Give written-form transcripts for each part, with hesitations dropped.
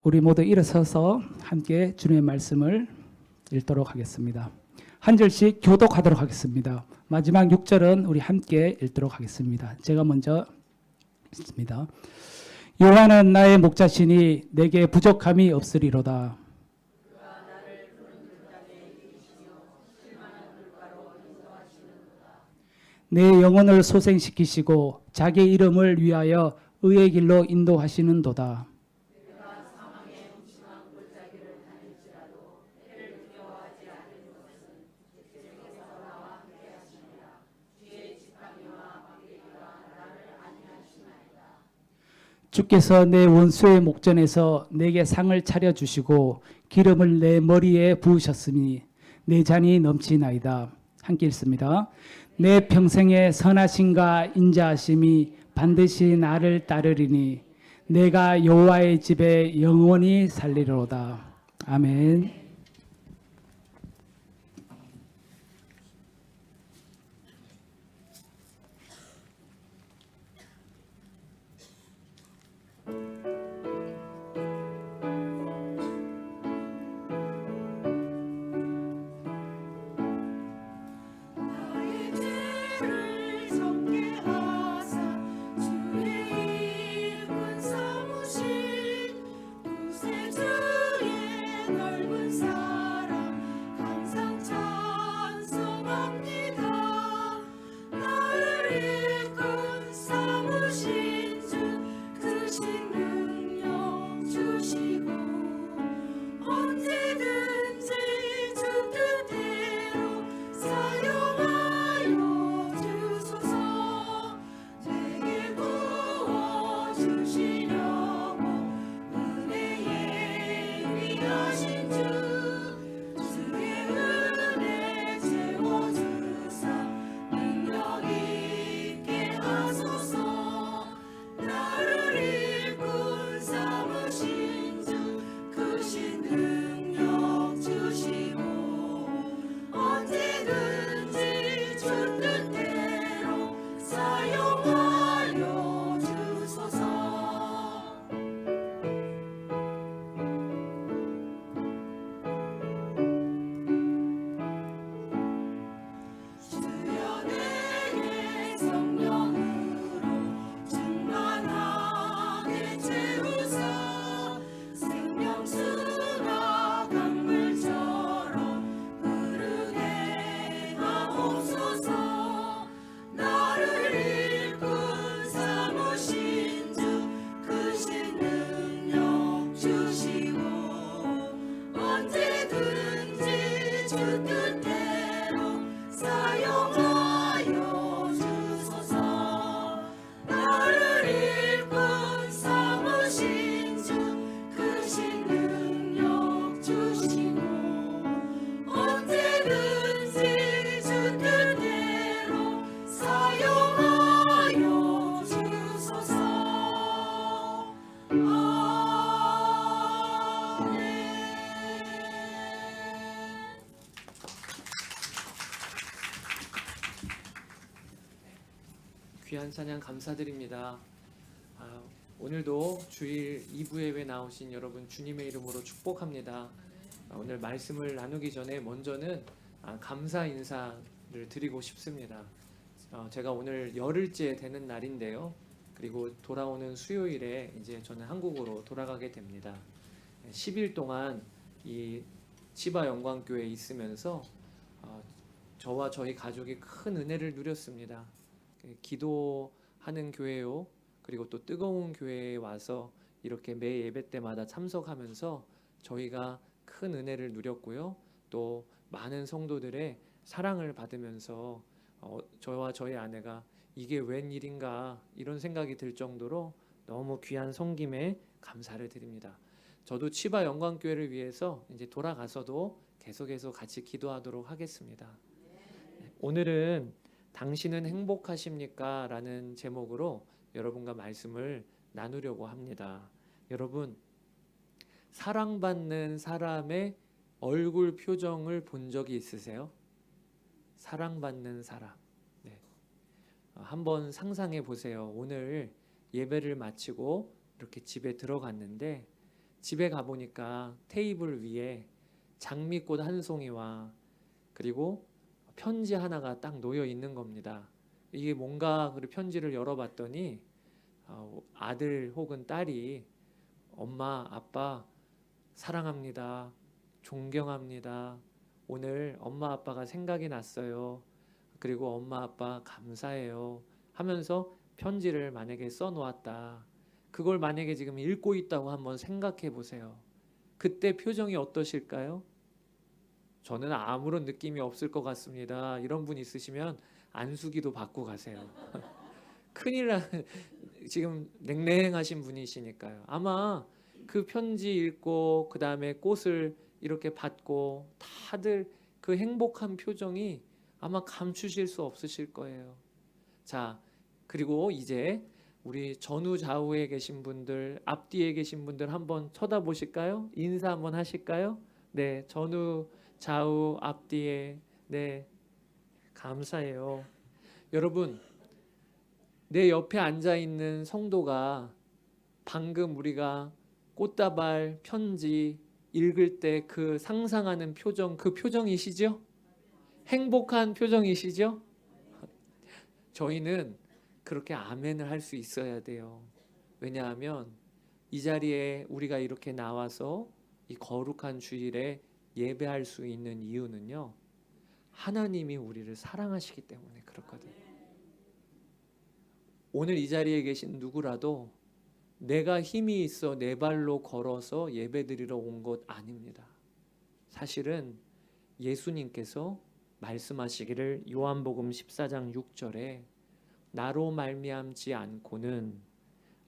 우리 모두 일어서서 함께 주님의 말씀을 읽도록 하겠습니다. 한 절씩 교독하도록 하겠습니다. 마지막 6절은 우리 함께 읽도록 하겠습니다. 제가 먼저 읽습니다. 여호와는 나의 목자시니 내게 부족함이 없으리로다. 내 영혼을 소생시키시고 자기 이름을 위하여 의의 길로 인도하시는도다. 주께서 내 원수의 목전에서 내게 상을 차려주시고 기름을 내 머리에 부으셨으니 내 잔이 넘치나이다. 함께 읽습니다. 내 평생의 선하심과 인자하심이 반드시 나를 따르리니 내가 여호와의 집에 영원히 살리로다. 아멘. 귀한 찬양 감사드립니다. 오늘도 주일 2부 예배 나오신 여러분 주님의 이름으로 축복합니다. 오늘 말씀을 나누기 전에 먼저는 감사 인사를 드리고 싶습니다. 제가 오늘 열흘째 되는 날인데요. 그리고 돌아오는 수요일에 이제 저는 한국으로 돌아가게 됩니다. 10일 동안 이 치바 영광교회에 있으면서 저와 저희 가족이 큰 은혜를 누렸습니다. 기도하는 교회요, 그리고 또 뜨거운 교회에 와서 이렇게 매 예배 때마다 참석하면서 저희가 큰 은혜를 누렸고요. 또 많은 성도들의 사랑을 받으면서 저와 저희 아내가 이게 웬일인가 이런 생각이 들 정도로 너무 귀한 섬김에 감사를 드립니다. 저도 치바 영광교회를 위해서 이제 돌아가서도 계속해서 같이 기도하도록 하겠습니다. 오늘은 당신은 행복하십니까? 라는 제목으로 여러분과 말씀을 나누려고 합니다. 여러분, 사랑받는 사람의 얼굴 표정을 본 적이 있으세요? 사랑받는 사람. 네. 한번 상상해 보세요. 오늘 예배를 마치고 이렇게 집에 들어갔는데 집에 가보니까 테이블 위에 장미꽃 한 송이와 그리고 편지 하나가 딱 놓여 있는 겁니다. 이게 뭔가 그 편지를 열어봤더니 아들 혹은 딸이 엄마, 아빠 사랑합니다. 존경합니다. 오늘 엄마, 아빠가 생각이 났어요. 그리고 엄마, 아빠 감사해요. 하면서 편지를 만약에 써놓았다. 그걸 만약에 지금 읽고 있다고 한번 생각해 보세요. 그때 표정이 어떠실까요? 저는 아무런 느낌이 없을 것 같습니다. 이런 분 있으시면 안수기도 받고 가세요. 큰일 나 지금 냉랭하신 분이시니까요. 아마 그 편지 읽고 그 다음에 꽃을 이렇게 받고 다들 그 행복한 표정이 아마 감추실 수 없으실 거예요. 자, 그리고 이제 우리 전후 좌우에 계신 분들, 앞뒤에 계신 분들 한번 쳐다보실까요? 인사 한번 하실까요? 네, 전후 좌우 앞뒤에. 네, 감사해요. 여러분, 내 옆에 앉아 있는 성도가 방금 우리가 꽃다발 편지 읽을 때 그 상상하는 표정, 그 표정이시죠? 행복한 표정이시죠? 저희는 그렇게 아멘을 할 수 있어야 돼요. 왜냐하면 이 자리에 우리가 이렇게 나와서 이 거룩한 주일에 예배할 수 있는 이유는요, 하나님이 우리를 사랑하시기 때문에 그렇거든요. 오늘 이 자리에 계신 누구라도 내가 힘이 있어 내 발로 걸어서 예배드리러 온 것 아닙니다. 사실은 예수님께서 말씀하시기를 요한복음 14장 6절에 나로 말미암지 않고는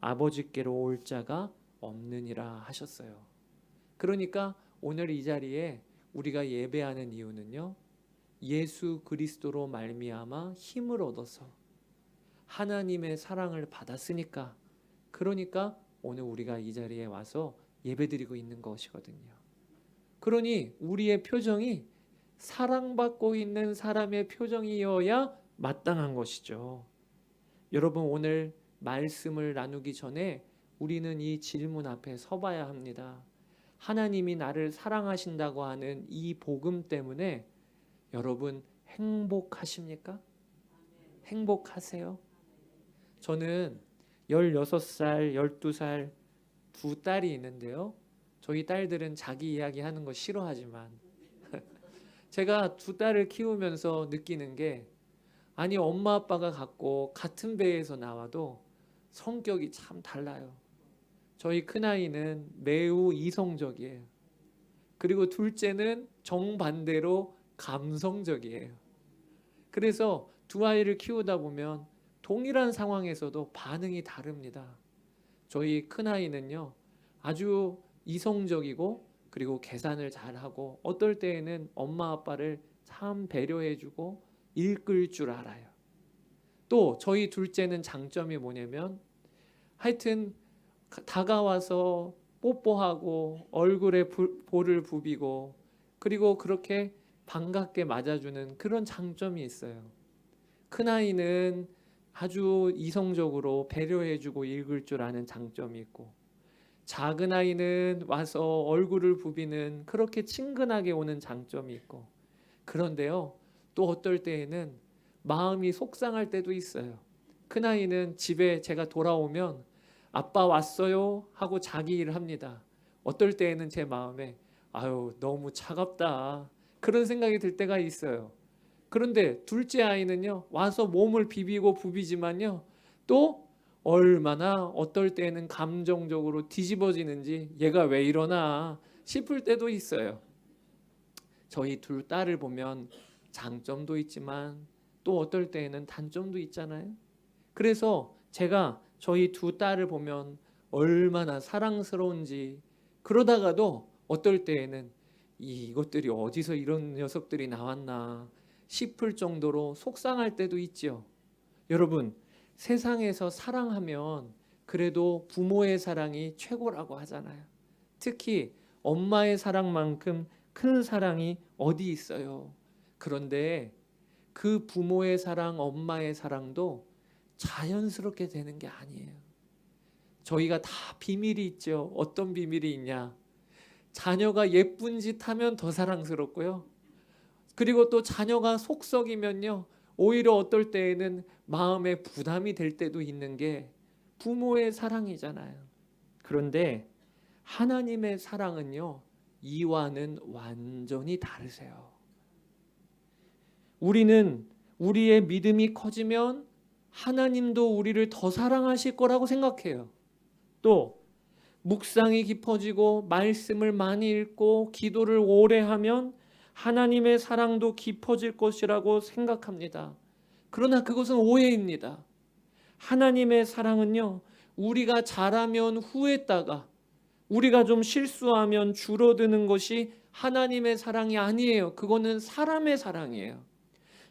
아버지께로 올 자가 없느니라 하셨어요. 그러니까 오늘 이 자리에 우리가 예배하는 이유는요, 예수 그리스도로 말미암아 힘을 얻어서 하나님의 사랑을 받았으니까, 그러니까 오늘 우리가 이 자리에 와서 예배드리고 있는 것이거든요. 그러니 우리의 표정이 사랑받고 있는 사람의 표정이어야 마땅한 것이죠. 여러분, 오늘 말씀을 나누기 전에 우리는 이 질문 앞에 서봐야 합니다. 하나님이 나를 사랑하신다고 하는 이 복음 때문에 여러분 행복하십니까? 행복하세요? 저는 16살, 12살 두 딸이 있는데요. 저희 딸들은 자기 이야기 하는 거 싫어하지만 제가 두 딸을 키우면서 느끼는 게, 아니 엄마 아빠가 같은 배에서 나와도 성격이 참 달라요. 저희 큰아이는 매우 이성적이에요. 그리고 둘째는 정반대로 감성적이에요. 그래서 두 아이를 키우다 보면 동일한 상황에서도 반응이 다릅니다. 저희 큰아이는요, 아주 이성적이고 그리고 계산을 잘하고 어떨 때에는 엄마 아빠를 참 배려해주고 이끌 줄 알아요. 또 저희 둘째는 장점이 뭐냐면 하여튼 다가와서 뽀뽀하고 얼굴에 볼을 부비고 그리고 그렇게 반갑게 맞아주는 그런 장점이 있어요. 큰아이는 아주 이성적으로 배려해주고 읽을 줄 아는 장점이 있고, 작은 아이는 와서 얼굴을 부비는 그렇게 친근하게 오는 장점이 있고, 그런데요, 또 어떨 때에는 마음이 속상할 때도 있어요. 큰아이는 집에 제가 돌아오면 아빠 왔어요 하고 자기 일을 합니다. 어떨 때에는 제 마음에 아유 너무 차갑다 그런 생각이 들 때가 있어요. 그런데 둘째 아이는요, 와서 몸을 비비고 부비지만요, 또 얼마나 어떨 때는 감정적으로 뒤집어지는지 얘가 왜 이러나 싶을 때도 있어요. 저희 둘 딸을 보면 장점도 있지만 또 어떨 때에는 단점도 있잖아요. 그래서 제가 저희 두 딸을 보면 얼마나 사랑스러운지, 그러다가도 어떨 때에는 이것들이 어디서 이런 녀석들이 나왔나 싶을 정도로 속상할 때도 있죠. 여러분, 세상에서 사랑하면 그래도 부모의 사랑이 최고라고 하잖아요. 특히 엄마의 사랑만큼 큰 사랑이 어디 있어요. 그런데 그 부모의 사랑, 엄마의 사랑도 자연스럽게 되는 게 아니에요. 저희가 다 비밀이 있죠. 어떤 비밀이 있냐? 자녀가 예쁜 짓 하면 더 사랑스럽고요. 그리고 또 자녀가 속썩이면요, 오히려 어떨 때에는 마음에 부담이 될 때도 있는 게 부모의 사랑이잖아요. 그런데 하나님의 사랑은요, 이와는 완전히 다르세요. 우리는 우리의 믿음이 커지면 하나님도 우리를 더 사랑하실 거라고 생각해요. 또 묵상이 깊어지고 말씀을 많이 읽고 기도를 오래 하면 하나님의 사랑도 깊어질 것이라고 생각합니다. 그러나 그것은 오해입니다. 하나님의 사랑은요, 우리가 잘하면 후회했다가 우리가 좀 실수하면 줄어드는 것이 하나님의 사랑이 아니에요. 그거는 사람의 사랑이에요.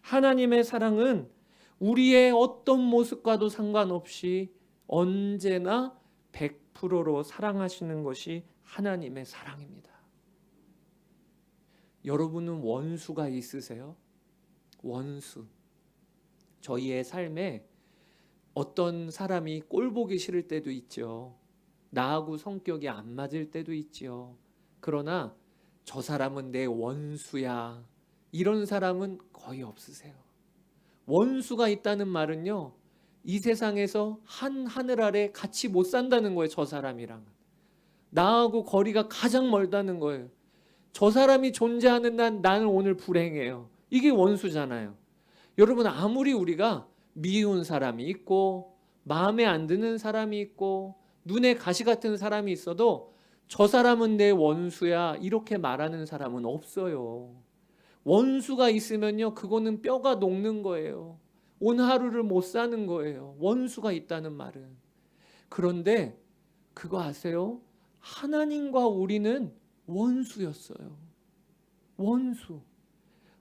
하나님의 사랑은 우리의 어떤 모습과도 상관없이 언제나 100%로 사랑하시는 것이 하나님의 사랑입니다. 여러분은 원수가 있으세요? 원수. 저희의 삶에 어떤 사람이 꼴 보기 싫을 때도 있죠. 나하고 성격이 안 맞을 때도 있죠. 그러나 저 사람은 내 원수야, 이런 사람은 거의 없으세요. 원수가 있다는 말은요, 이 세상에서 한 하늘 아래 같이 못 산다는 거예요. 저 사람이랑 나하고 거리가 가장 멀다는 거예요. 저 사람이 존재하는 나는 오늘 불행해요. 이게 원수잖아요. 여러분, 아무리 우리가 미운 사람이 있고 마음에 안 드는 사람이 있고 눈에 가시 같은 사람이 있어도 저 사람은 내 원수야, 이렇게 말하는 사람은 없어요. 원수가 있으면요, 그거는 뼈가 녹는 거예요. 오늘 하루를 못 사는 거예요. 원수가 있다는 말은. 그런데 그거 아세요? 하나님과 우리는 원수였어요. 원수.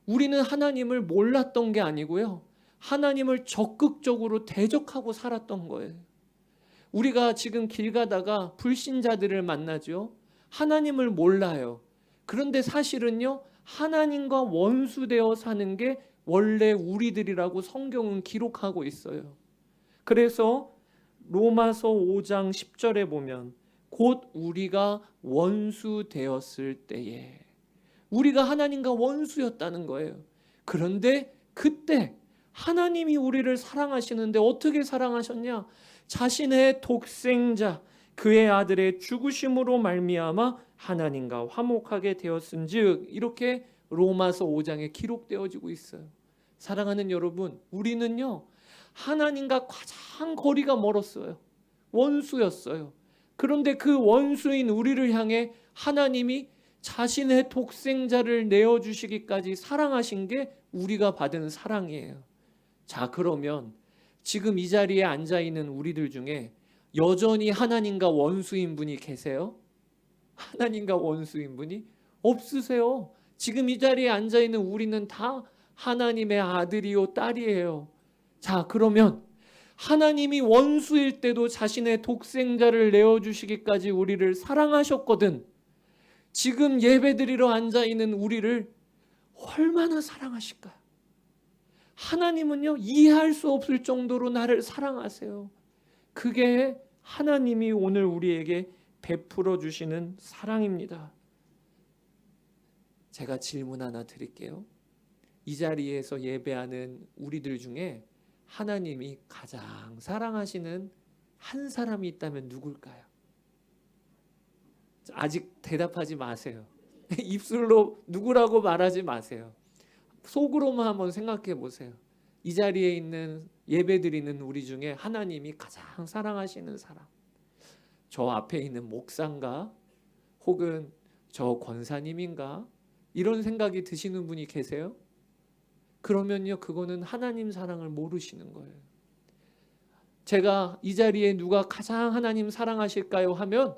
우리는 하나님을 몰랐던 게 아니고요, 하나님을 적극적으로 대적하고 살았던 거예요. 우리가 지금 길 가다가 불신자들을 만나죠. 하나님을 몰라요. 그런데 사실은요, 하나님과 원수되어 사는 게 원래 우리들이라고 성경은 기록하고 있어요. 그래서 로마서 5장 10절에 보면 곧 우리가 원수 되었을 때에, 우리가 하나님과 원수였다는 거예요. 그런데 그때 하나님이 우리를 사랑하시는데 어떻게 사랑하셨냐? 자신의 독생자 그의 아들의 죽으심으로 말미암아 하나님과 화목하게 되었은즉, 이렇게 로마서 5장에 기록되어지고 있어요. 사랑하는 여러분, 우리는요, 하나님과 가장 거리가 멀었어요. 원수였어요. 그런데 그 원수인 우리를 향해 하나님이 자신의 독생자를 내어주시기까지 사랑하신 게 우리가 받은 사랑이에요. 자, 그러면 지금 이 자리에 앉아있는 우리들 중에 여전히 하나님과 원수인 분이 계세요? 하나님과 원수인 분이 없으세요. 지금 이 자리에 앉아있는 우리는 다 하나님의 아들이요 딸이에요. 자, 그러면 하나님이 원수일 때도 자신의 독생자를 내어주시기까지 우리를 사랑하셨거든, 지금 예배드리러 앉아있는 우리를 얼마나 사랑하실까요? 하나님은요, 이해할 수 없을 정도로 나를 사랑하세요. 그게 하나님이 오늘 우리에게 베풀어 주시는 사랑입니다. 제가 질문 하나 드릴게요. 이 자리에서 예배하는 우리들 중에 하나님이 가장 사랑하시는 한 사람이 있다면 누굴까요? 아직 대답하지 마세요. 입술로 누구라고 말하지 마세요. 속으로만 한번 생각해 보세요. 이 자리에 있는 예배드리는 우리 중에 하나님이 가장 사랑하시는 사람, 저 앞에 있는 목사인가? 혹은 저 권사님인가? 이런 생각이 드시는 분이 계세요? 그러면요, 그거는 하나님 사랑을 모르시는 거예요. 제가 이 자리에 누가 가장 하나님 사랑하실까요? 하면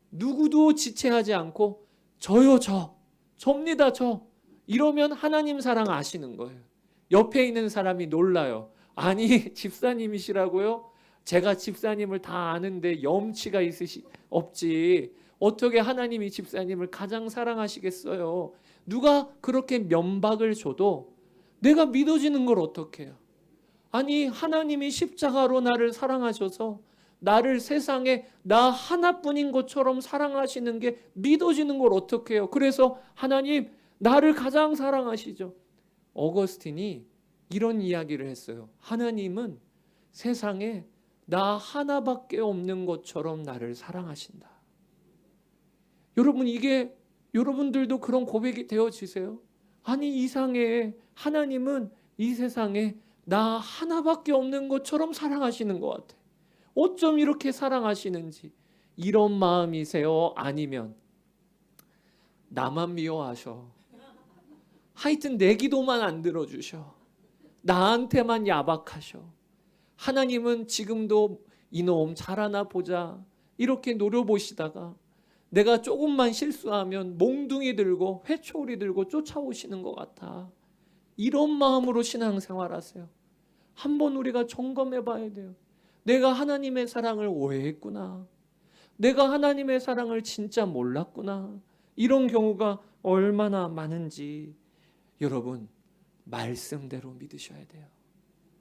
누구도 지체하지 않고 저요, 접니다, 이러면 하나님 사랑 아시는 거예요. 옆에 있는 사람이 놀라요. 아니, 집사님이시라고요? 제가 집사님을 다 아는데 염치가 없지. 어떻게 하나님이 집사님을 가장 사랑하시겠어요? 누가 그렇게 면박을 줘도 내가 믿어지는 걸 어떻게 해요? 아니, 하나님이 십자가로 나를 사랑하셔서 나를 세상에 나 하나뿐인 것처럼 사랑하시는 게 믿어지는 걸 어떻게 해요? 그래서 하나님 나를 가장 사랑하시죠. 어거스틴이 이런 이야기를 했어요. 하나님은 세상에 나 하나밖에 없는 것처럼 나를 사랑하신다. 여러분, 이게 여러분들도 그런 고백이 되어지세요? 아니, 이상해. 하나님은 이 세상에 나 하나밖에 없는 것처럼 사랑하시는 것 같아. 어쩜 이렇게 사랑하시는지. 이런 마음이세요? 아니면 나만 미워하셔. 하여튼 내 기도만 안 들어주셔. 나한테만 야박하셔. 하나님은 지금도 이놈 잘하나 보자 이렇게 노려보시다가 내가 조금만 실수하면 몽둥이 들고 회초리 들고 쫓아오시는 것 같아. 이런 마음으로 신앙생활하세요. 한번 우리가 점검해 봐야 돼요. 내가 하나님의 사랑을 오해했구나. 내가 하나님의 사랑을 진짜 몰랐구나. 이런 경우가 얼마나 많은지 여러분 말씀대로 믿으셔야 돼요.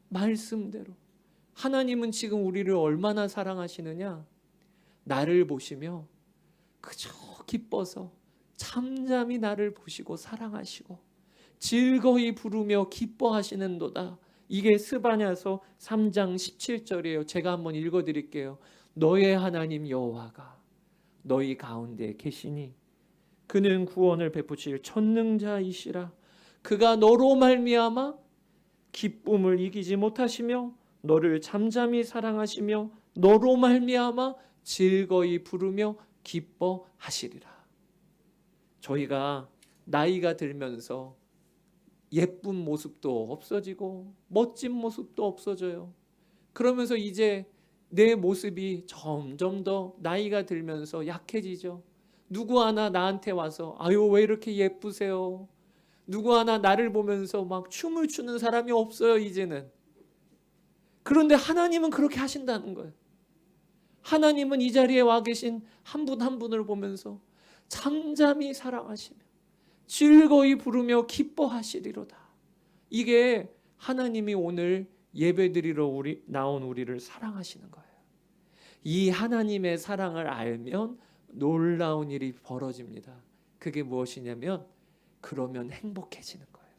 말씀대로. 하나님은 지금 우리를 얼마나 사랑하시느냐? 나를 보시며 그저 기뻐서 잠잠히 나를 보시고 사랑하시고 즐거이 부르며 기뻐하시는도다. 이게 스바냐서 3장 17절이에요. 제가 한번 읽어드릴게요. 너의 하나님 여호와가 너희 가운데 계시니 그는 구원을 베푸실 전능자이시라. 그가 너로 말미암아 기쁨을 이기지 못하시며 너를 잠잠히 사랑하시며 너로 말미암아 즐거이 부르며 기뻐하시리라. 저희가 나이가 들면서 예쁜 모습도 없어지고 멋진 모습도 없어져요. 그러면서 이제 내 모습이 점점 더 나이가 들면서 약해지죠. 누구 하나 나한테 와서 아유 왜 이렇게 예쁘세요? 누구 하나 나를 보면서 막 춤을 추는 사람이 없어요 이제는. 그런데 하나님은 그렇게 하신다는 거예요. 하나님은 이 자리에 와 계신 한 분 한 분을 보면서 잠잠히 사랑하시며 즐거이 부르며 기뻐하시리로다. 이게 하나님이 오늘 예배드리러 나온 우리를 사랑하시는 거예요. 이 하나님의 사랑을 알면 놀라운 일이 벌어집니다. 그게 무엇이냐면 그러면 행복해지는 거예요.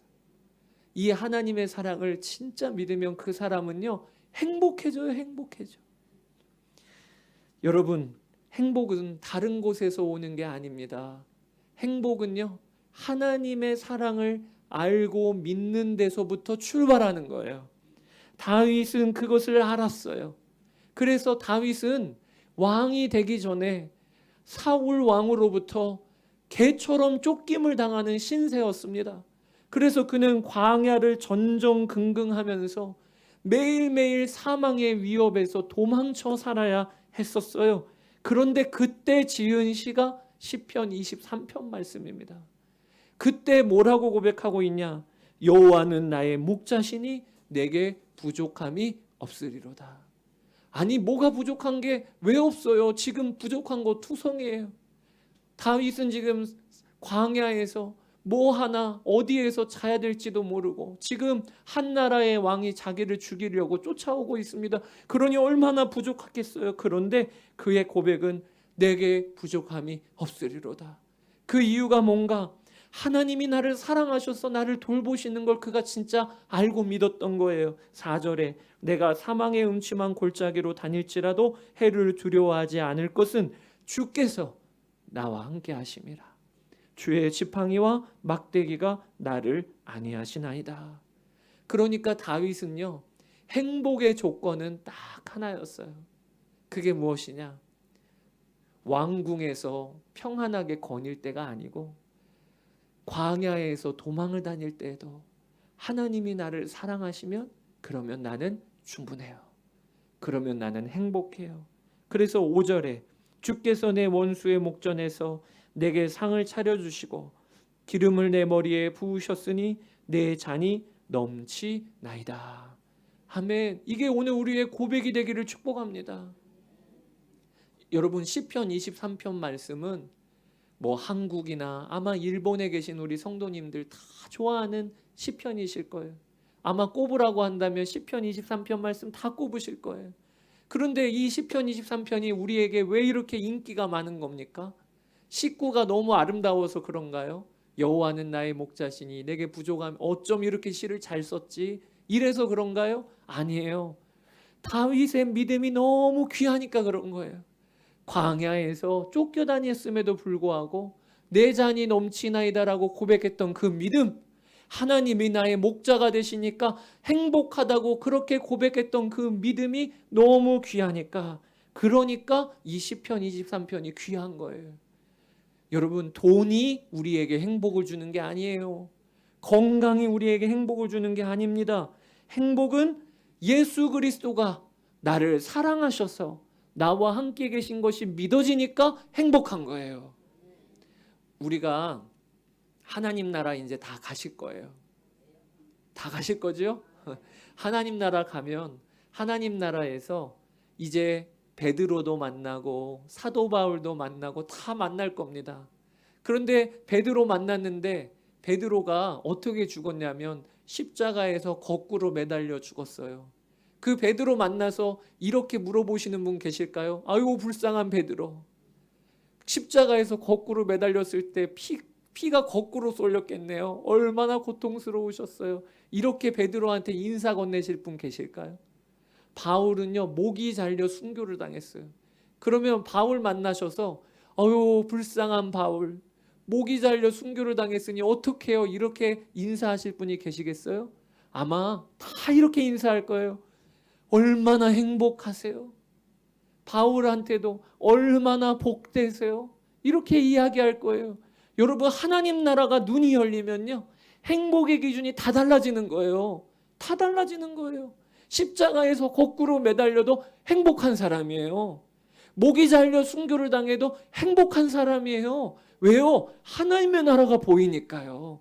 이 하나님의 사랑을 진짜 믿으면 그 사람은요 행복해져요. 행복해져. 여러분, 행복은 다른 곳에서 오는 게 아닙니다. 행복은요 하나님의 사랑을 알고 믿는 데서부터 출발하는 거예요. 다윗은 그것을 알았어요. 그래서 다윗은 왕이 되기 전에 사울 왕으로부터 개처럼 쫓김을 당하는 신세였습니다. 그래서 그는 광야를 전전긍긍하면서 매일매일 사망의 위협에서 도망쳐 살아야 했었어요. 그런데 그때 지은 시가 시편 23편 말씀입니다. 그때 뭐라고 고백하고 있냐? 여호와는 나의 목자시니 내게 부족함이 없으리로다. 아니 뭐가 부족한 게 왜 없어요? 지금 부족한 거 투성이에요. 다윗은 지금 광야에서 뭐 하나 어디에서 자야 될지도 모르고 지금 한 나라의 왕이 자기를 죽이려고 쫓아오고 있습니다. 그러니 얼마나 부족하겠어요. 그런데 그의 고백은 내게 부족함이 없으리로다. 그 이유가 뭔가? 하나님이 나를 사랑하셔서 나를 돌보시는 걸 그가 진짜 알고 믿었던 거예요. 4절에 내가 사망의 음침한 골짜기로 다닐지라도 해를 두려워하지 않을 것은 주께서 나와 함께 하심이라. 주의 지팡이와 막대기가 나를 안위하시나이다. 그러니까 다윗은요 행복의 조건은 딱 하나였어요. 그게 무엇이냐? 왕궁에서 평안하게 거닐 때가 아니고 광야에서 도망을 다닐 때에도 하나님이 나를 사랑하시면 그러면 나는 충분해요. 그러면 나는 행복해요. 그래서 5절에 주께서 내 원수의 목전에서 내게 상을 차려주시고 기름을 내 머리에 부으셨으니 내 잔이 넘치나이다. 아멘. 이게 오늘 우리의 고백이 되기를 축복합니다. 여러분 시편 23편 말씀은 뭐 한국이나 아마 일본에 계신 우리 성도님들 다 좋아하는 시편이실 거예요. 아마 꼽으라고 한다면 시편 23편 말씀 다 꼽으실 거예요. 그런데 이 시편 23편이 우리에게 왜 이렇게 인기가 많은 겁니까? 식구가 너무 아름다워서 그런가요? 여호와는 나의 목자시니 내게 부족함, 어쩜 이렇게 시를 잘 썼지? 이래서 그런가요? 아니에요. 다윗의 믿음이 너무 귀하니까 그런 거예요. 광야에서 쫓겨다녔음에도 불구하고 내 잔이 넘치나이다라고 고백했던 그 믿음, 하나님이 나의 목자가 되시니까 행복하다고 그렇게 고백했던 그 믿음이 너무 귀하니까, 그러니까 이 시편 23편이 귀한 거예요. 여러분, 돈이 우리에게 행복을 주는 게 아니에요. 건강이 우리에게 행복을 주는 게 아닙니다. 행복은 예수 그리스도가 나를 사랑하셔서 나와 함께 계신 것이 믿어지니까 행복한 거예요. 우리가 하나님 나라 이제 다 가실 거예요. 다 가실 거죠? 하나님 나라 가면 하나님 나라에서 이제 베드로도 만나고 사도 바울도 만나고 다 만날 겁니다. 그런데 베드로 만났는데 베드로가 어떻게 죽었냐면 십자가에서 거꾸로 매달려 죽었어요. 그 베드로 만나서 이렇게 물어보시는 분 계실까요? 아이고 불쌍한 베드로, 십자가에서 거꾸로 매달렸을 때 피가 거꾸로 쏠렸겠네요. 얼마나 고통스러우셨어요. 이렇게 베드로한테 인사 건네실 분 계실까요? 바울은요, 목이 잘려 순교를 당했어요. 그러면 바울 만나셔서 어휴 불쌍한 바울, 목이 잘려 순교를 당했으니 어떡해요? 이렇게 인사하실 분이 계시겠어요? 아마 다 이렇게 인사할 거예요. 얼마나 행복하세요? 바울한테도 얼마나 복되세요? 이렇게 이야기할 거예요. 여러분, 하나님 나라가 눈이 열리면요, 행복의 기준이 다 달라지는 거예요. 다 달라지는 거예요. 십자가에서 거꾸로 매달려도 행복한 사람이에요. 목이 잘려 순교를 당해도 행복한 사람이에요. 왜요? 하나님의 나라가 보이니까요.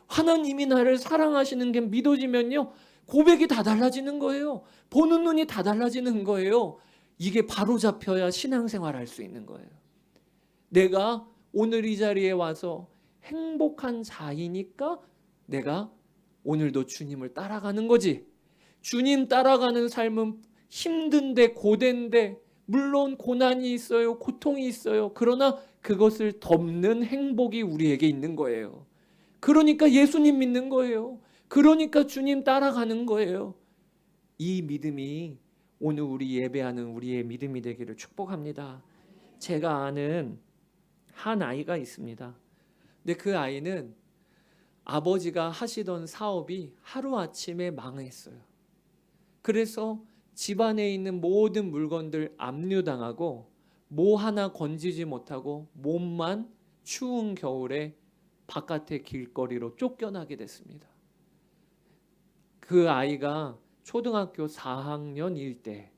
하나님이 나를 사랑하시는 게 믿어지면요, 고백이 다 달라지는 거예요. 보는 눈이 다 달라지는 거예요. 이게 바로 잡혀야 신앙생활 할 수 있는 거예요. 내가 오늘 이 자리에 와서 행복한 자이니까 내가 오늘도 주님을 따라가는 거지. 주님 따라가는 삶은 힘든데 고된데 물론 고난이 있어요. 고통이 있어요. 그러나 그것을 덮는 행복이 우리에게 있는 거예요. 그러니까 예수님 믿는 거예요. 그러니까 주님 따라가는 거예요. 이 믿음이 오늘 우리 예배하는 우리의 믿음이 되기를 축복합니다. 제가 아는 한 아이가 있습니다. 근데 그 아이는 아버지가 하시던 사업이 하루아침에 망했어요. 그래서 집안에 있는 모든 물건들 압류당하고 뭐 하나 건지지 못하고 몸만 추운 겨울에 바깥의 길거리로 쫓겨나게 됐습니다. 그 아이가 초등학교 4학년일 때,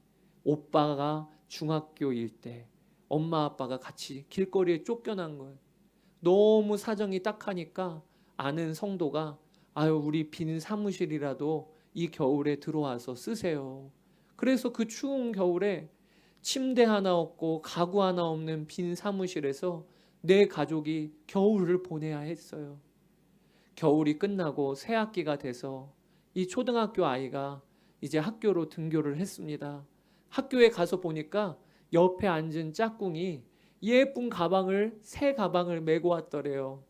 오빠가 중학교일 때 엄마 아빠가 같이 길거리에 쫓겨난 거예요. 너무 사정이 딱하니까 아는 성도가 아유 우리 빈 사무실이라도 이 겨울에 들어와서 쓰세요. 그래서 그 추운 겨울에 침대 하나 없고 가구 하나 없는 빈 사무실에서 내 가족이 겨울을 보내야 했어요. 겨울이 끝나고 새 학기가 돼서 이 초등학교 아이가 이제 학교로 등교를 했습니다. 학교에 가서 보니까 옆에 앉은 짝꿍이 예쁜 가방을, 새 가방을 메고 왔더래요.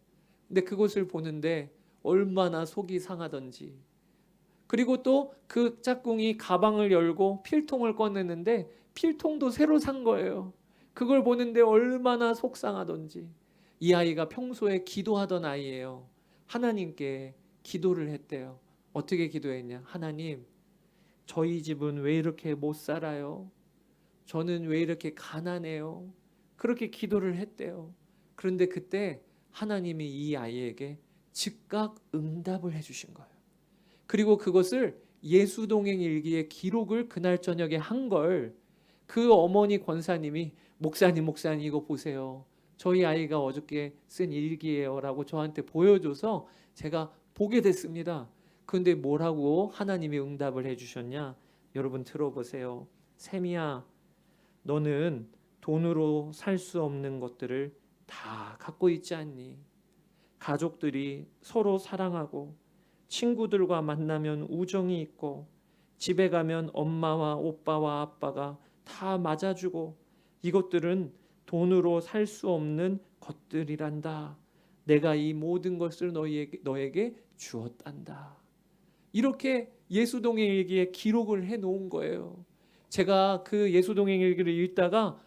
근데 그것을 보는데 얼마나 속이 상하던지. 그리고 또 그 짝꿍이 가방을 열고 필통을 꺼냈는데 필통도 새로 산 거예요. 그걸 보는데 얼마나 속상하던지. 이 아이가 평소에 기도하던 아이예요. 하나님께 기도를 했대요. 어떻게 기도했냐? 하나님, 저희 집은 왜 이렇게 못 살아요? 저는 왜 이렇게 가난해요? 그렇게 기도를 했대요. 그런데 그때 하나님이 이 아이에게 즉각 응답을 해주신 거예요. 그리고 그것을 예수동행 일기에 기록을 그날 저녁에 한 걸 그 어머니 권사님이 목사님 이거 보세요. 저희 아이가 어저께 쓴 일기예요 라고 저한테 보여줘서 제가 보게 됐습니다. 그런데 뭐라고 하나님이 응답을 해주셨냐? 여러분 들어보세요. 세미야, 너는 돈으로 살 수 없는 것들을 다 갖고 있지 않니? 가족들이 서로 사랑하고 친구들과 만나면 우정이 있고 집에 가면 엄마와 오빠와 아빠가 다 맞아주고 이것들은 돈으로 살 수 없는 것들이란다. 내가 이 모든 것을 너에게 주었단다. 이렇게 예수동행일기에 기록을 해놓은 거예요. 제가 그 예수동행일기를 읽다가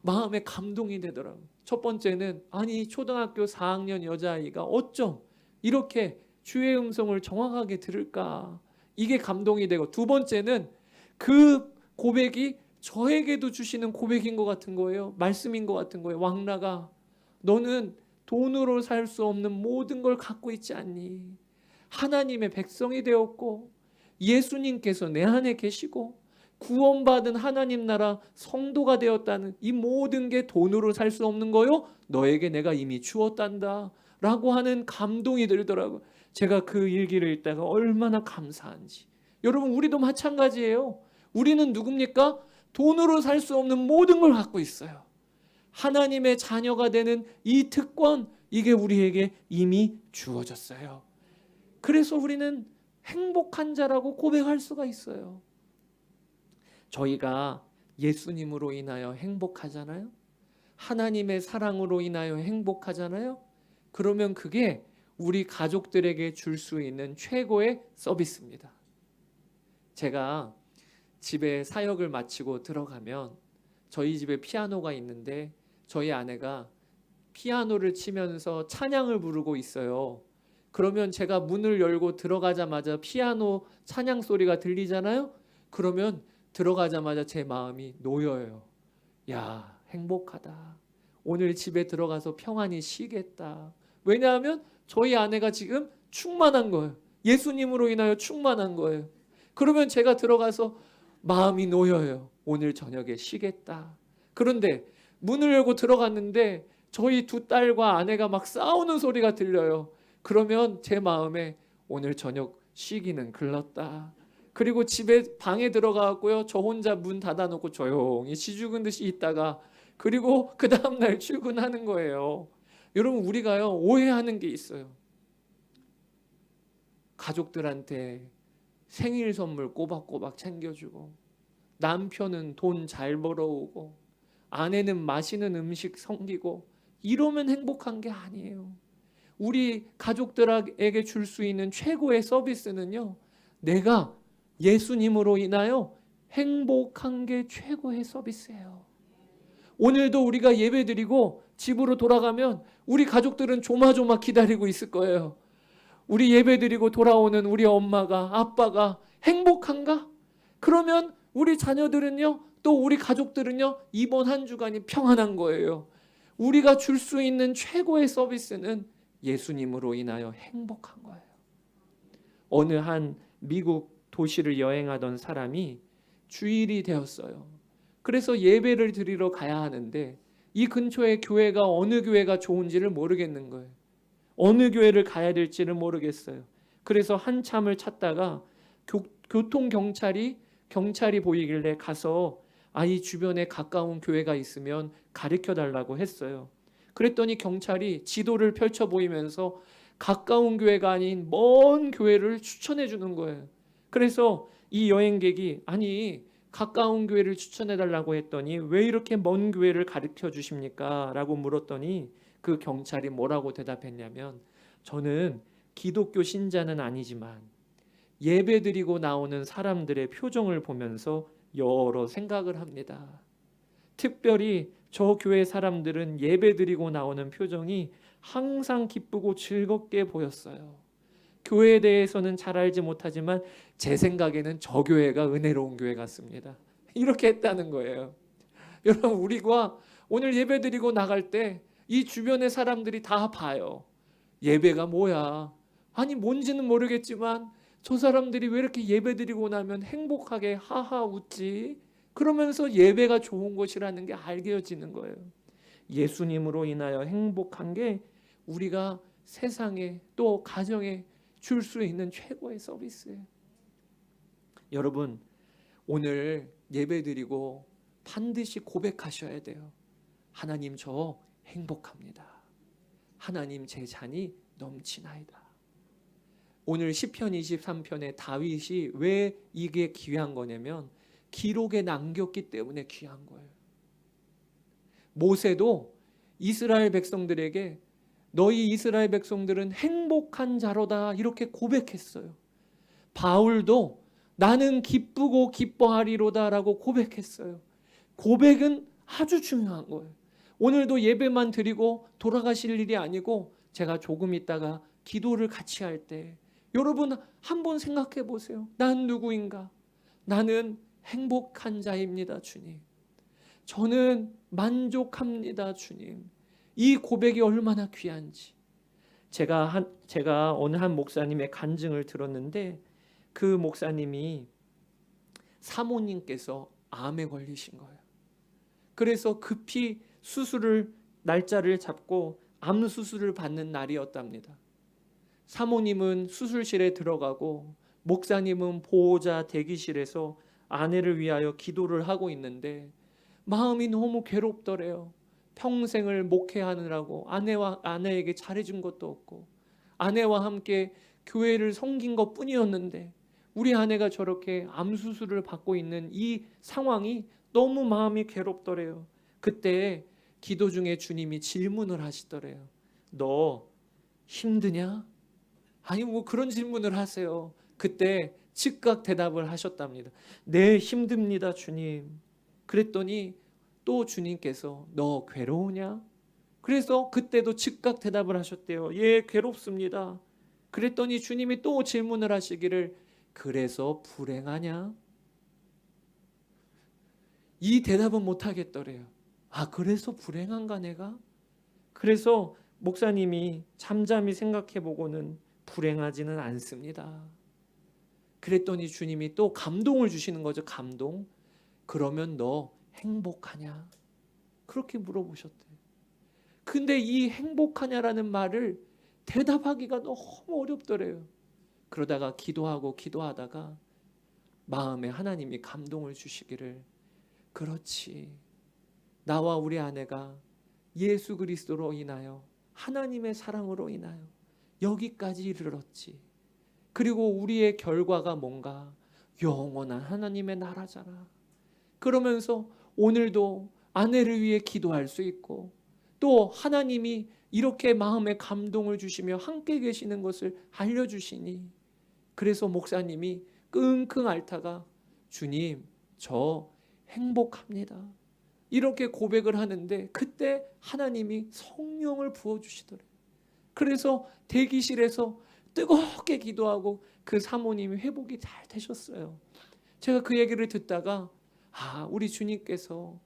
마음에 감동이 되더라고요. 첫 번째는 아니 초등학교 4학년 여자아이가 어쩜 이렇게 주의 음성을 정확하게 들을까? 이게 감동이 되고, 두 번째는 그 고백이 저에게도 주시는 고백인 것 같은 거예요. 말씀인 것 같은 거예요. 왕라가 너는 돈으로 살 수 없는 모든 걸 갖고 있지 않니? 하나님의 백성이 되었고 예수님께서 내 안에 계시고 구원받은 하나님 나라 성도가 되었다는 이 모든 게 돈으로 살 수 없는 거요? 너에게 내가 이미 주었단다 라고 하는 감동이 들더라고요. 제가 그 일기를 읽다가 얼마나 감사한지. 여러분, 우리도 마찬가지예요. 우리는 누굽니까? 돈으로 살 수 없는 모든 걸 갖고 있어요. 하나님의 자녀가 되는 이 특권, 이게 우리에게 이미 주어졌어요. 그래서 우리는 행복한 자라고 고백할 수가 있어요. 저희가 예수님으로 인하여 행복하잖아요. 하나님의 사랑으로 인하여 행복하잖아요. 그러면 그게 우리 가족들에게 줄 수 있는 최고의 서비스입니다. 제가 집에 사역을 마치고 들어가면 저희 집에 피아노가 있는데 저희 아내가 피아노를 치면서 찬양을 부르고 있어요. 그러면 제가 문을 열고 들어가자마자 피아노 찬양 소리가 들리잖아요. 그러면 들어가자마자 제 마음이 놓여요. 야, 행복하다. 오늘 집에 들어가서 평안히 쉬겠다. 왜냐하면 저희 아내가 지금 충만한 거예요. 예수님으로 인하여 충만한 거예요. 그러면 제가 들어가서 마음이 놓여요. 오늘 저녁에 쉬겠다. 그런데 문을 열고 들어갔는데 저희 두 딸과 아내가 막 싸우는 소리가 들려요. 그러면 제 마음에 오늘 저녁 쉬기는 글렀다. 그리고 집에 방에 들어가고요. 저 혼자 문 닫아놓고 조용히 시 죽은 듯이 있다가 그리고 그 다음날 출근하는 거예요. 여러분, 우리가요 오해하는 게 있어요. 가족들한테 생일 선물 꼬박꼬박 챙겨주고 남편은 돈 잘 벌어오고 아내는 맛있는 음식 섬기고 이러면 행복한 게 아니에요. 우리 가족들에게 줄 수 있는 최고의 서비스는요, 내가 예수님으로 인하여 행복한 게 최고의 서비스예요. 오늘도 우리가 예배드리고 집으로 돌아가면 우리 가족들은 조마조마 기다리고 있을 거예요. 우리 예배드리고 돌아오는 우리 엄마가, 아빠가 행복한가? 그러면 우리 자녀들은요, 또 우리 가족들은요, 이번 한 주간이 평안한 거예요. 우리가 줄 수 있는 최고의 서비스는 예수님으로 인하여 행복한 거예요. 어느 한 미국 도시를 여행하던 사람이 주일이 되었어요. 그래서 예배를 드리러 가야 하는데 이 근처에 교회가 어느 교회가 좋은지를 모르겠는 거예요. 어느 교회를 가야 될지를 모르겠어요. 그래서 한참을 찾다가 교통경찰이 보이길래 가서 이 주변에 가까운 교회가 있으면 가르쳐 달라고 했어요. 그랬더니 경찰이 지도를 펼쳐 보이면서 가까운 교회가 아닌 먼 교회를 추천해 주는 거예요. 그래서 이 여행객이 아니 가까운 교회를 추천해 달라고 했더니 왜 이렇게 먼 교회를 가르쳐 주십니까? 라고 물었더니 그 경찰이 뭐라고 대답했냐면 저는 기독교 신자는 아니지만 예배드리고 나오는 사람들의 표정을 보면서 여러 생각을 합니다. 특별히 저 교회 사람들은 예배드리고 나오는 표정이 항상 기쁘고 즐겁게 보였어요. 교회에 대해서는 잘 알지 못하지만 제 생각에는 저 교회가 은혜로운 교회 같습니다. 이렇게 했다는 거예요. 여러분, 우리가 오늘 예배드리고 나갈 때 이 주변의 사람들이 다 봐요. 예배가 뭐야? 아니 뭔지는 모르겠지만 저 사람들이 왜 이렇게 예배드리고 나면 행복하게 하하 웃지? 그러면서 예배가 좋은 것이라는 게 알게지는 거예요. 예수님으로 인하여 행복한 게 우리가 세상에 또 가정에 줄 수 있는 최고의 서비스예요. 여러분, 오늘 예배드리고 반드시 고백하셔야 돼요. 하나님, 저 행복합니다. 하나님, 제 잔이 넘치나이다. 오늘 시편 23편에 다윗이 왜 이게 귀한 거냐면 기록에 남겼기 때문에 귀한 거예요. 모세도 이스라엘 백성들에게 너희 이스라엘 백성들은 행복한 자로다 이렇게 고백했어요. 바울도 나는 기쁘고 기뻐하리로다 라고 고백했어요. 고백은 아주 중요한 거예요. 오늘도 예배만 드리고 돌아가실 일이 아니고 제가 조금 있다가 기도를 같이 할 때 여러분 한번 생각해 보세요. 난 누구인가? 나는 행복한 자입니다, 주님. 저는 만족합니다, 주님. 이 고백이 얼마나 귀한지. 제가 어느 한 목사님의 간증을 들었는데 그 목사님이 사모님께서 암에 걸리신 거예요. 그래서 급히 날짜를 잡고 암 수술을 받는 날이었답니다. 사모님은 수술실에 들어가고 목사님은 보호자 대기실에서 아내를 위하여 기도를 하고 있는데 마음이 너무 괴롭더래요. 평생을 목회하느라고 아내에게 잘해준 것도 없고 아내와 함께 교회를 섬긴 것뿐이었는데 우리 아내가 저렇게 암 수술을 받고 있는 이 상황이 너무 마음이 괴롭더래요. 그때 기도 중에 주님이 질문을 하시더래요. 너 힘드냐? 아니 뭐 그런 질문을 하세요. 그때 즉각 대답을 하셨답니다. 네, 힘듭니다, 주님. 그랬더니 또 주님께서 너 괴로우냐? 그래서 그때도 즉각 대답을 하셨대요. 예, 괴롭습니다. 그랬더니 주님이 또 질문을 하시기를 그래서 불행하냐? 이 대답은 못하겠더래요. 아, 그래서 불행한가 내가? 그래서 목사님이 잠잠히 생각해보고는 불행하지는 않습니다. 그랬더니 주님이 또 감동을 주시는 거죠. 감동. 그러면 너 행복하냐? 그렇게 물어보셨대요. 근데 이 행복하냐라는 말을 대답하기가 너무 어렵더래요. 그러다가 기도하다가 마음에 하나님이 감동을 주시기를 그렇지. 나와 우리 아내가 예수 그리스도로 인하여 하나님의 사랑으로 인하여 여기까지 이르렀지. 그리고 우리의 결과가 뭔가 영원한 하나님의 나라잖아. 그러면서 오늘도 아내를 위해 기도할 수 있고 또 하나님이 이렇게 마음에 감동을 주시며 함께 계시는 것을 알려주시니 그래서 목사님이 끙끙 앓다가 주님 저 행복합니다. 이렇게 고백을 하는데 그때 하나님이 성령을 부어주시더래요. 그래서 대기실에서 뜨겁게 기도하고 그 사모님이 회복이 잘 되셨어요. 제가 그 얘기를 듣다가 우리 주님께서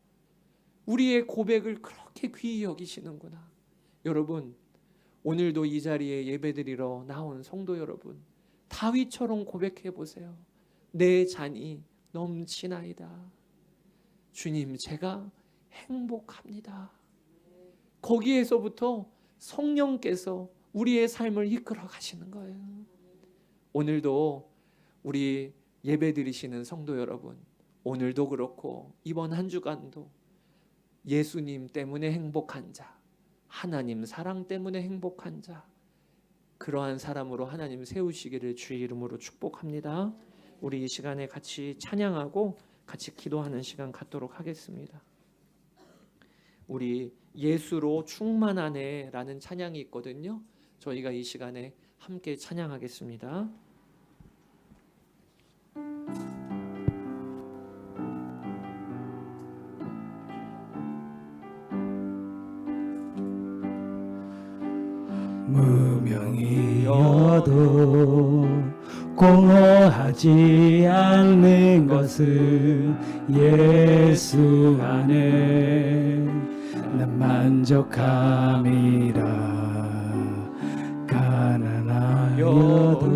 우리의 고백을 그렇게 귀히 여기시는구나. 여러분 오늘도 이 자리에 예배드리러 나온 성도 여러분 다윗처럼 고백해 보세요. 내 잔이 넘치나이다. 주님 제가 행복합니다. 거기에서부터 성령께서 우리의 삶을 이끌어 가시는 거예요. 오늘도 우리 예배 드리시는 성도 여러분 오늘도 그렇고 이번 한 주간도 예수님 때문에 행복한 자, 하나님 사랑 때문에 행복한 자, 그러한 사람으로 하나님 세우시기를 주의 이름으로 축복합니다. 우리 이 시간에 같이 찬양하고 같이 기도하는 시간 갖도록 하겠습니다. 우리 예수로 충만하네 라는 찬양이 있거든요. 저희가 이 시간에 함께 찬양하겠습니다. 무명이어도 공허하지 않는 것은 예수 안에 난 만족함이라. 가난하여도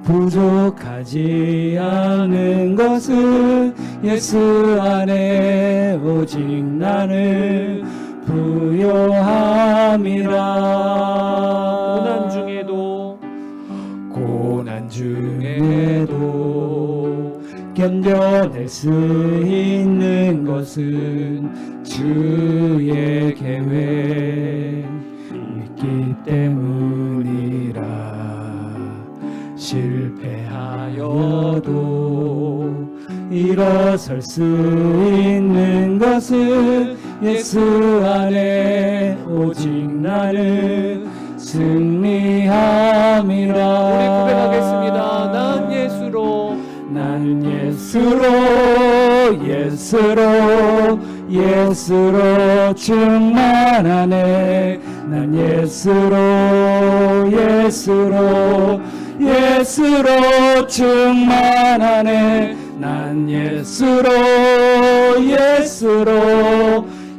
부족하지 않은 것은 예수 안에 오직 나는 부요함이라. 고난 중에도 견뎌낼 수 있는 것은 주의 계획 있기 때문이라. 실패하여도 일어설 수 있는 것은 예수 안에 오직 나는 승리함이라. 우리 고백하겠습니다. 난 예수로 충만하네. 난 예수로 충만하네. 난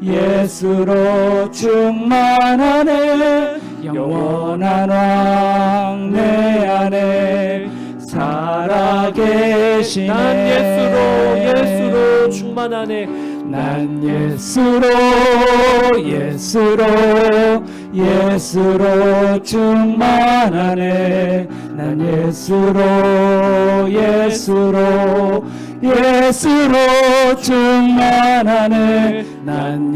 예수로 충만하네. 영원한 왕 내 안에 살아계시네. 난 예수로 충만하네. 난 예수로 충만하네. 난 예수로 충만하네. 난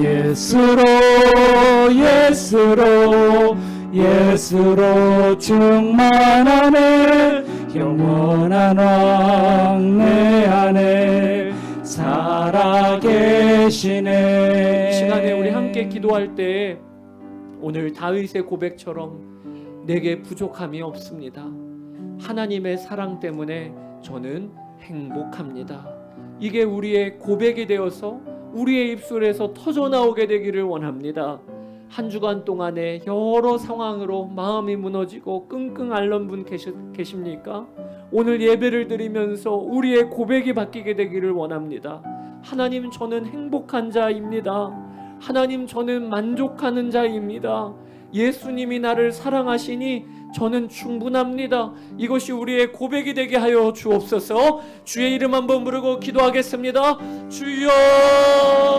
예수로 충만하네. 영원한 왕 내 안에 살아계시네. 이 시간에 우리 함께 기도할 때 오늘 다윗의 고백처럼 내게 부족함이 없습니다. 하나님의 사랑 때문에 저는 행복합니다. 이게 우리의 고백이 되어서 우리의 입술에서 터져나오게 되기를 원합니다. 한 주간 동안에 여러 상황으로 마음이 무너지고 끙끙 앓는 분 계십니까? 오늘 예배를 드리면서 우리의 고백이 바뀌게 되기를 원합니다. 하나님, 저는 행복한 자입니다. 하나님, 저는 만족하는 자입니다. 예수님이 나를 사랑하시니 저는 충분합니다. 이것이 우리의 고백이 되게 하여 주옵소서. 주의 이름 한번 부르고 기도하겠습니다. 주여.